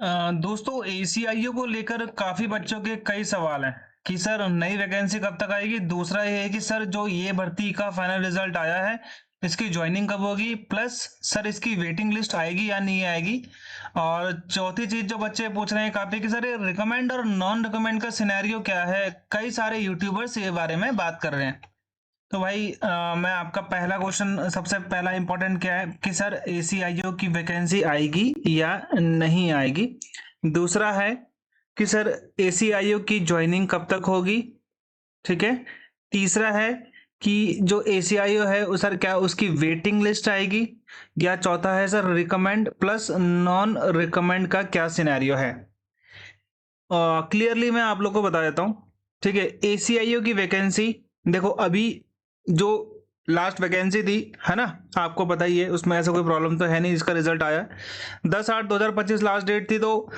दोस्तों एसीआईओ को लेकर काफी बच्चों के कई सवाल हैं कि सर नई वैकेंसी कब तक आएगी। दूसरा ये है कि सर जो ये भर्ती का फाइनल रिजल्ट आया है इसकी ज्वाइनिंग कब होगी, प्लस सर इसकी वेटिंग लिस्ट आएगी या नहीं आएगी। और चौथी चीज जो बच्चे पूछ रहे हैं काफी कि सर ये रिकमेंड और नॉन रिकमेंड का सिनेरियो क्या है। कई सारे यूट्यूबर्स ये बारे में बात कर रहे हैं। तो भाई मैं आपका पहला क्वेश्चन, सबसे पहला इंपॉर्टेंट क्या है कि सर एसीआईओ की वैकेंसी आएगी या नहीं आएगी। दूसरा है कि सर एसीआईओ की ज्वाइनिंग कब तक होगी। ठीक है। तीसरा है कि जो एसीआईओ है उस सर क्या उसकी वेटिंग लिस्ट आएगी। या चौथा है sir recommend plus non recommend का क्या सिनेरियो है। क्लियरली मैं आप लोग को बता देता हूँ। ठीक है। एसीआईओ की वैकेंसी देखो, अभी जो लास्ट वैकेंसी थी है ना, आपको पता ही है, उसमें ऐसा कोई प्रॉब्लम तो है नहीं। इसका रिजल्ट आया 10/8/2025 लास्ट डेट थी, तो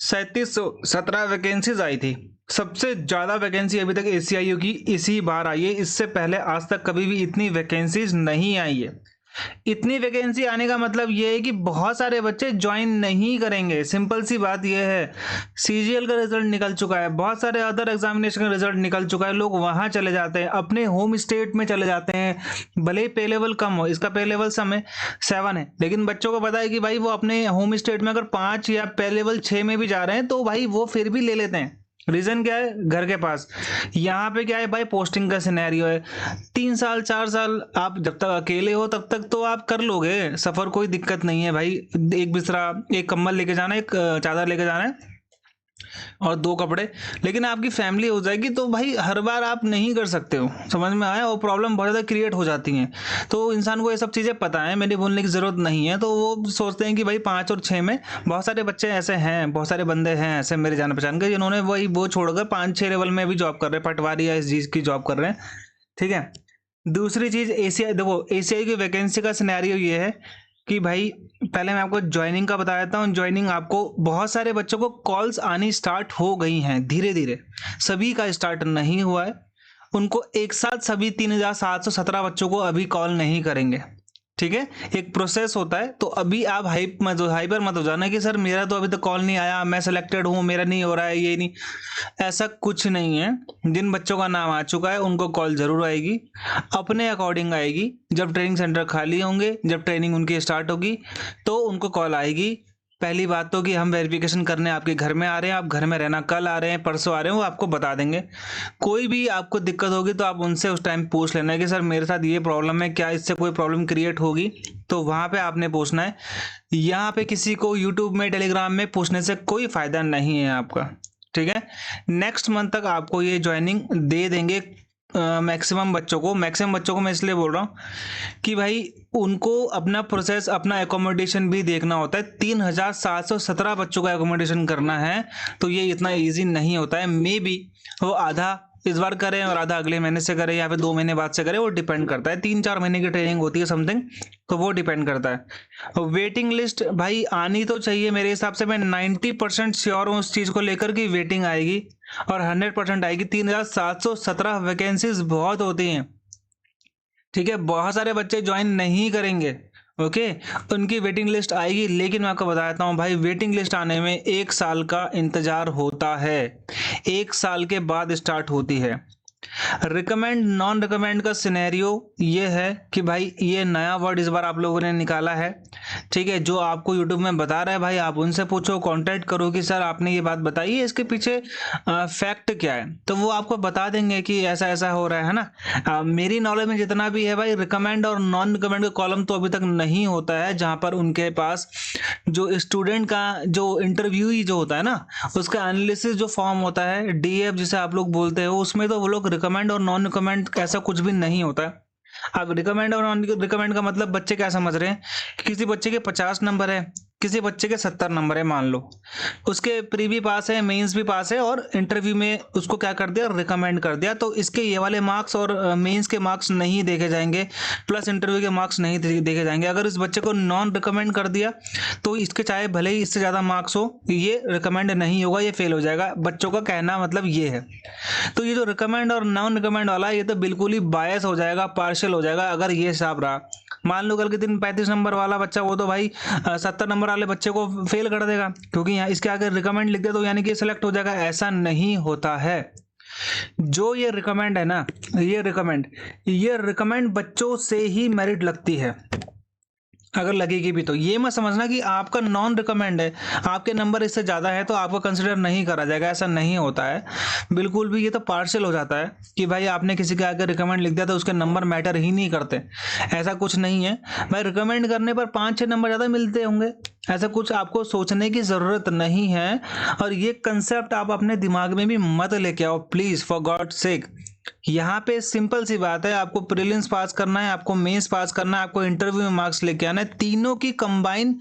3717 वैकेंसीज आई थी। सबसे ज्यादा वैकेंसी अभी तक एसीआईओ की इसी बार आई है। इससे पहले आज तक कभी भी इतनी वैकेंसीज नहीं आई है। इतनी वैकेंसी आने का मतलब ये है कि बहुत सारे बच्चे ज्वाइन नहीं करेंगे। सिंपल सी बात ये है। सीजीएल का रिजल्ट निकल चुका है, बहुत सारे अदर एग्जामिनेशन का रिजल्ट निकल चुका है, लोग वहां चले जाते हैं, अपने होम स्टेट में चले जाते हैं। भले ही पे लेवल कम हो, इसका पे लेवल 7 है, लेकिन बच्चों को पता है कि भाई वो अपने होम स्टेट में अगर 5 या पे लेवल 6 में भी जा रहे हैं तो भाई वो फिर भी ले लेते हैं। रीजन क्या है? घर के पास। यहाँ पे क्या है भाई, पोस्टिंग का सिनेरियो है। 3 साल 4 साल आप जब तक अकेले हो तब तक तो आप कर लोगे सफर, कोई दिक्कत नहीं है भाई। एक बिस्तरा, एक कंबल लेके जाना है, एक चादर लेके जाना है और 2 कपड़े। लेकिन आपकी फैमिली हो जाएगी तो भाई हर बार आप नहीं कर सकते हो। समझ में आया? और प्रॉब्लम बहुत ज़्यादा क्रिएट हो जाती हैं। तो इंसान को ये सब चीज़ें पता है, मेरी बोलने की ज़रूरत नहीं है। तो वो सोचते हैं कि भाई 5 और 6 में, बहुत सारे बच्चे ऐसे हैं, बहुत सारे बंदे हैं ऐसे मेरे जान पहचान के, जिन्होंने वही वो छोड़कर 5-6 लेवल में भी जॉब कर रहे हैं, पटवारी या इस चीज़ की जॉब कर रहे हैं। ठीक है। दूसरी चीज़ एसीआई, देखो एसीआई की वैकेंसी का सिनेरियो ये है कि भाई पहले मैं आपको ज्वाइनिंग का बता देता हूँ। ज्वाइनिंग आपको, बहुत सारे बच्चों को कॉल्स आनी स्टार्ट हो गई हैं धीरे धीरे, सभी का स्टार्ट नहीं हुआ है। उनको एक साथ सभी 3717 बच्चों को अभी कॉल नहीं करेंगे। ठीक है। एक प्रोसेस होता है। तो अभी आप हाइपर मत हो जाना कि सर मेरा तो अभी तक कॉल नहीं आया, मैं सेलेक्टेड हूँ, मेरा नहीं हो रहा है, ये नहीं। ऐसा कुछ नहीं है। जिन बच्चों का नाम आ चुका है उनको कॉल जरूर आएगी, अपने अकॉर्डिंग आएगी। जब ट्रेनिंग सेंटर खाली होंगे, जब ट्रेनिंग उनकी स्टार्ट होगी तो उनको कॉल आएगी। पहली बात तो कि हम वेरिफिकेशन करने आपके घर में आ रहे हैं, आप घर में रहना, कल आ रहे हैं परसों आ रहे हैं, वो आपको बता देंगे। कोई भी आपको दिक्कत होगी तो आप उनसे उस टाइम पूछ लेना है कि सर मेरे साथ ये प्रॉब्लम है, क्या इससे कोई प्रॉब्लम क्रिएट होगी। तो वहाँ पे आपने पूछना है। यहाँ पे किसी को यूट्यूब में, टेलीग्राम में पूछने से कोई फायदा नहीं है आपका। ठीक है। नेक्स्ट मंथ तक आपको ये ज्वाइनिंग दे देंगे। मैक्सिमम बच्चों को मैं इसलिए बोल रहा हूँ कि भाई उनको अपना प्रोसेस, अपना एकोमोडेशन भी देखना होता है। 3717 बच्चों का एकोमोडेशन करना है तो ये इतना इजी नहीं होता है। मे बी वो आधा इस बार करें और आधा अगले महीने से करें या फिर 2 महीने बाद से करें, वो डिपेंड करता है। 3-4 महीने की ट्रेनिंग होती है समथिंग, तो वो डिपेंड करता है। वेटिंग लिस्ट भाई आनी तो चाहिए, मेरे हिसाब से मैं 90% श्योर हूँ उस चीज़ को लेकर कि वेटिंग आएगी और 100% आएगी। 3717 वैकेंसीज बहुत होती हैं। ठीक है। बहुत सारे बच्चे ज्वाइन नहीं करेंगे। ओके। उनकी वेटिंग लिस्ट आएगी, लेकिन मैं आपको बता देता हूँ भाई, वेटिंग लिस्ट आने में 1 साल का इंतजार होता है। 1 साल के बाद स्टार्ट होती है। रिकमेंड नॉन रिकमेंड का सिनेरियो ये है कि भाई ये नया वर्ड इस बार आप लोगों ने निकाला है। ठीक है। जो आपको यूट्यूब में बता रहा है भाई, आप उनसे पूछो, कांटेक्ट करो कि सर आपने ये बात बताई है, इसके पीछे फैक्ट क्या है, तो वो आपको बता देंगे कि ऐसा ऐसा हो रहा है ना। मेरी नॉलेज में जितना भी है भाई, रिकमेंड और नॉन रिकमेंड का कॉलम तो अभी तक नहीं होता है, जहाँ पर उनके पास जो स्टूडेंट का जो इंटरव्यू जो होता है ना, उसका एनालिसिस जो फॉर्म होता है, डीएफ जिसे आप लोग बोलते हो, उसमें तो वो लोग रिकमेंड और नॉन रिकमेंड ऐसा कुछ भी नहीं होता है। अब रिकमेंड और नॉन रिकमेंड का मतलब बच्चे क्या समझ रहे हैं, किसी बच्चे के 50 नंबर है, किसी बच्चे के 70 नंबर है मान लो, उसके प्री भी पास है, मेंस भी पास है, और इंटरव्यू में उसको क्या कर दिया, रिकमेंड कर दिया, तो इसके ये वाले मार्क्स और मेंस के मार्क्स नहीं देखे जाएंगे, प्लस इंटरव्यू के मार्क्स नहीं देखे जाएंगे। अगर इस बच्चे को नॉन रिकमेंड कर दिया तो इसके चाहे भले ही इससे ज़्यादा मार्क्स हो, ये रिकमेंड नहीं होगा, ये फेल हो जाएगा। बच्चों का कहना मतलब ये है। तो ये जो रिकमेंड और नॉन रिकमेंड वाला है, ये तो बिल्कुल ही बायस हो जाएगा, पार्शियल हो जाएगा अगर ये हिसाब रहा। मान लो कल के दिन 35 नंबर वाला बच्चा वो तो भाई 70 नंबर वाले बच्चे को फेल कर देगा, क्योंकि यहाँ इसके आगे रिकमेंड लिख दे तो यानी कि सिलेक्ट हो जाएगा। ऐसा नहीं होता है। जो ये रिकमेंड है ना, ये रिकमेंड बच्चों से ही मेरिट लगती है, अगर लगेगी भी तो। ये मत समझना कि आपका नॉन रिकमेंड है, आपके नंबर इससे ज़्यादा है तो आपको कंसिडर नहीं करा जाएगा, ऐसा नहीं होता है बिल्कुल भी। ये तो पार्शियल हो जाता है कि भाई आपने किसी के आगे रिकमेंड लिख दिया तो उसके नंबर मैटर ही नहीं करते, ऐसा कुछ नहीं है भाई। रिकमेंड करने पर 5-6 नंबर ज़्यादा मिलते होंगे, ऐसा कुछ आपको सोचने की ज़रूरत नहीं है। और ये कंसेप्ट आप अपने दिमाग में भी मत लेके आओ प्लीज़, फॉर गॉड सेक। यहाँ पे सिंपल सी बात है, आपको प्रीलिम्स पास करना है, आपको मेंस पास करना है, आपको इंटरव्यू में मार्क्स लेके आना है, तीनों की कंबाइन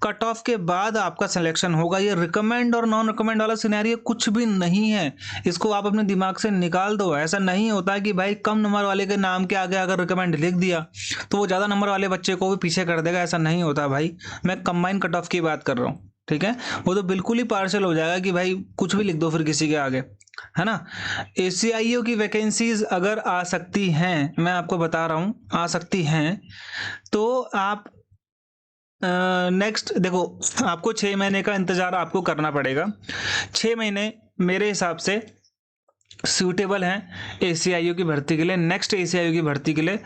कट ऑफ के बाद आपका सिलेक्शन होगा। ये रिकमेंड और नॉन रिकमेंड वाला सिनेरियो कुछ भी नहीं है, इसको आप अपने दिमाग से निकाल दो। ऐसा नहीं होता कि भाई कम नंबर वाले के नाम के आगे अगर रिकमेंड लिख दिया तो वो ज़्यादा नंबर वाले बच्चे को भी पीछे कर देगा, ऐसा नहीं होता भाई। मैं कंबाइन कट ऑफ की बात कर रहा हूँ, ठीक है। वो तो बिल्कुल ही पार्शियल हो जाएगा कि भाई कुछ भी लिख दो फिर किसी के आगे, है ना। ACIO की वैकेंसीज अगर आ सकती हैं, मैं आपको बता रहा हूँ आ सकती हैं, तो आप नेक्स्ट देखो, आपको 6 महीने का इंतज़ार आपको करना पड़ेगा। 6 महीने मेरे हिसाब से सूटेबल हैं ACIO की भर्ती के लिए, नेक्स्ट ACIO की भर्ती के लिए।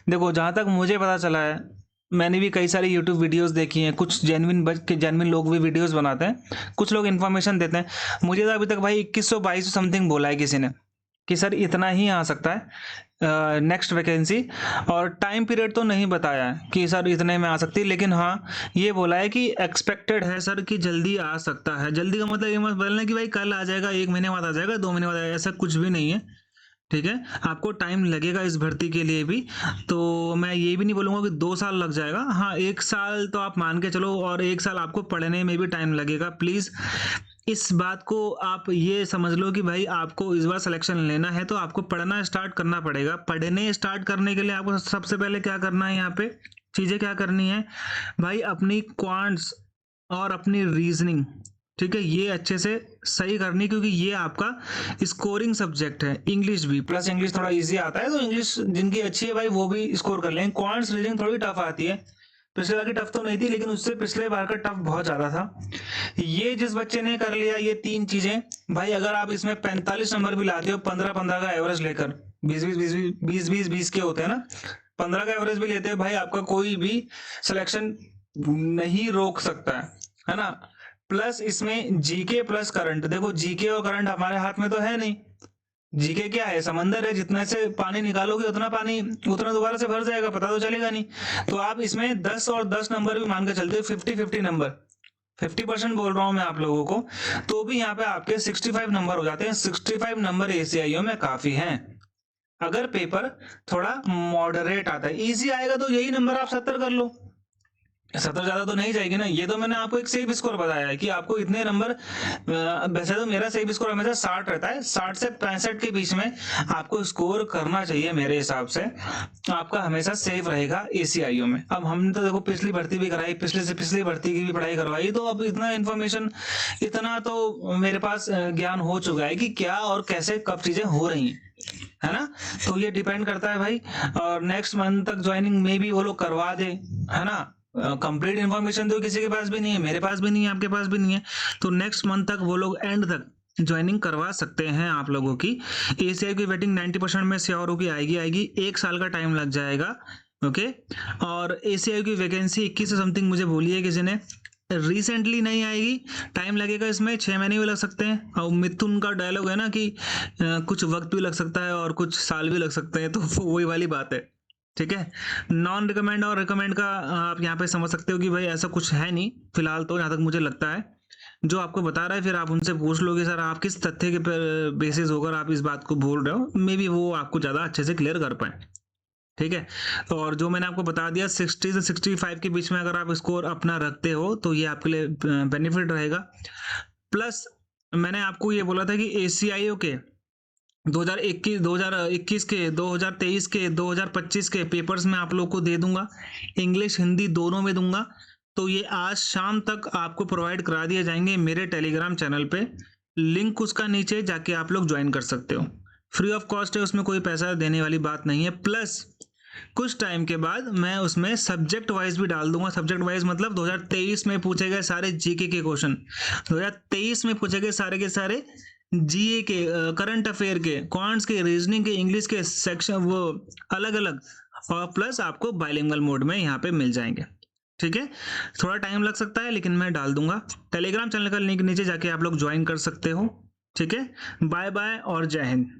देखो जहाँ तक मुझे पता चला है, मैंने भी कई सारी यूट्यूब वीडियोस देखी हैं, कुछ जेन्युइन लोग भी वीडियोस बनाते हैं, कुछ लोग इन्फॉर्मेशन देते हैं। मुझे तो अभी तक भाई 2122 समथिंग बोला है किसी ने कि सर इतना ही आ सकता है नेक्स्ट वैकेंसी, और टाइम पीरियड तो नहीं बताया है कि सर इतने में आ सकती है, लेकिन हाँ ये बोला है कि एक्सपेक्टेड है सर कि जल्दी आ सकता है। जल्दी का मतलब ये मत बोलना कि भाई कल आ जाएगा, 1 महीने बाद आ जाएगा, 2 महीने बाद आ जाएगा, ऐसा कुछ भी नहीं है, ठीक है। आपको टाइम लगेगा इस भर्ती के लिए भी, तो मैं ये भी नहीं बोलूँगा कि 2 साल लग जाएगा, हाँ 1 साल तो आप मान के चलो, और 1 साल आपको पढ़ने में भी टाइम लगेगा। प्लीज़ इस बात को आप ये समझ लो कि भाई आपको इस बार सिलेक्शन लेना है तो आपको पढ़ना स्टार्ट करना पड़ेगा। पढ़ने स्टार्ट करने के लिए आपको सबसे पहले क्या करना है, यहाँ पे चीज़ें क्या करनी है भाई, अपनी क्वांट्स और अपनी रीजनिंग, ठीक है, ये अच्छे से सही करनी, क्योंकि ये आपका स्कोरिंग सब्जेक्ट है। इंग्लिश भी, प्लस इंग्लिश थोड़ा इजी आता है, तो इंग्लिश जिनकी अच्छी है भाई वो भी स्कोर कर लेंगे। क्वांट्स रीजनिंग थोड़ी टफ आती है, पिछले बार की टफ तो नहीं थी, लेकिन उससे पिछले बार का टफ बहुत ज्यादा था। ये जिस बच्चे ने कर लिया ये 3 चीजें भाई, अगर आप इसमें 45 नंबर भी लाते हो 15-15 का एवरेज लेकर, 20-20 के होते हैं ना, 15 का एवरेज भी लेते हो भाई, आपका कोई भी सिलेक्शन नहीं रोक सकता है ना। प्लस इसमें जीके प्लस करंट, देखो जीके और करंट हमारे हाथ में तो है नहीं। जीके क्या है, समंदर है, जितने से पानी निकालोगे उतना पानी उतना दोबारा से भर जाएगा, पता तो चलेगा नहीं। तो आप इसमें 10 और 10 नंबर भी मान के चलते हो, 50-50 नंबर, 50% बोल रहा हूं मैं आप लोगों को, तो भी यहाँ पे आपके 65 नंबर हो जाते हैं। 65 नंबर ACIO में काफी हैं। अगर पेपर थोड़ा मॉडरेट आता है, इजी आएगा तो यही नंबर आप 70 कर लो, 70 ज्यादा तो नहीं जाएगी ना। ये तो मैंने आपको एक सेफ स्कोर बताया है कि आपको इतने नंबर, वैसे तो मेरा सेफ स्कोर हमेशा 60 रहता है, 60 से 65 के बीच में आपको स्कोर करना चाहिए मेरे हिसाब से, आपका हमेशा सेफ रहेगा ACIO में। अब हमने तो देखो पिछली भर्ती भी कराई, पिछले से पिछली भर्ती की भी पढ़ाई करवाई, तो अब इतना इन्फॉर्मेशन, इतना तो मेरे पास ज्ञान हो चुका है कि क्या और कैसे कब चीजें हो रही हैं, है ना। तो ये डिपेंड करता है भाई, और नेक्स्ट मंथ तक ज्वाइनिंग में भी वो लोग करवा दे, है ना। कंप्लीट इन्फॉर्मेशन तो किसी के पास भी नहीं है, मेरे पास भी नहीं है, आपके पास भी नहीं है, तो नेक्स्ट मंथ तक वो लोग एंड तक ज्वाइनिंग करवा सकते हैं आप लोगों की। ACIO की वेटिंग 90% में श्योर होगी आएगी, 1 साल का टाइम लग जाएगा, ओके। और ACIO की वैकेंसी 21 से समथिंग मुझे बोली है किसी ने, रिसेंटली नहीं आएगी, टाइम लगेगा इसमें, 6 महीने भी लग सकते हैं। और मिथुन का डायलॉग है ना कि कुछ वक्त भी लग सकता है और कुछ साल भी लग सकते हैं, तो वही वाली बात है, ठीक है। नॉन रिकमेंड और रिकमेंड का आप यहाँ पे समझ सकते हो कि भाई ऐसा कुछ है नहीं फिलहाल, तो जहाँ तक मुझे लगता है जो आपको बता रहा है, फिर आप उनसे पूछ लोगे सर आप किस तथ्य के बेसिस होकर आप इस बात को बोल रहे हो, मे बी वो आपको ज़्यादा अच्छे से क्लियर कर पाए, ठीक है। और जो मैंने आपको बता दिया 60 से 65 के बीच में अगर आप स्कोर अपना रखते हो तो ये आपके लिए बेनिफिट रहेगा। प्लस मैंने आपको ये बोला था कि ACIO के 2021 के, 2023 के, 2025 के पेपर्स में आप लोग को दे दूंगा, इंग्लिश हिंदी दोनों में दूंगा। तो ये आज शाम तक आपको प्रोवाइड करा दिए जाएंगे मेरे टेलीग्राम चैनल पे, लिंक उसका नीचे जाके आप लोग ज्वाइन कर सकते हो, फ्री ऑफ कॉस्ट है, उसमें कोई पैसा देने वाली बात नहीं है। प्लस कुछ टाइम के बाद मैं उसमें सब्जेक्ट वाइज भी डाल दूंगा। सब्जेक्ट वाइज मतलब 2023 में पूछे गए सारे जीके के क्वेश्चन, 2023 में पूछे गए सारे के सारे जीए के, करंट अफेयर के, क्वांट्स के, रीजनिंग के, इंग्लिश के सेक्शन वो अलग अलग, और प्लस आपको बाइलिंगुअल मोड में यहाँ पे मिल जाएंगे। ठीक है, थोड़ा टाइम लग सकता है लेकिन मैं डाल दूंगा। टेलीग्राम चैनल का लिंक नीचे जाके आप लोग ज्वाइन कर सकते हो। ठीक है, बाय बाय और जय हिंद।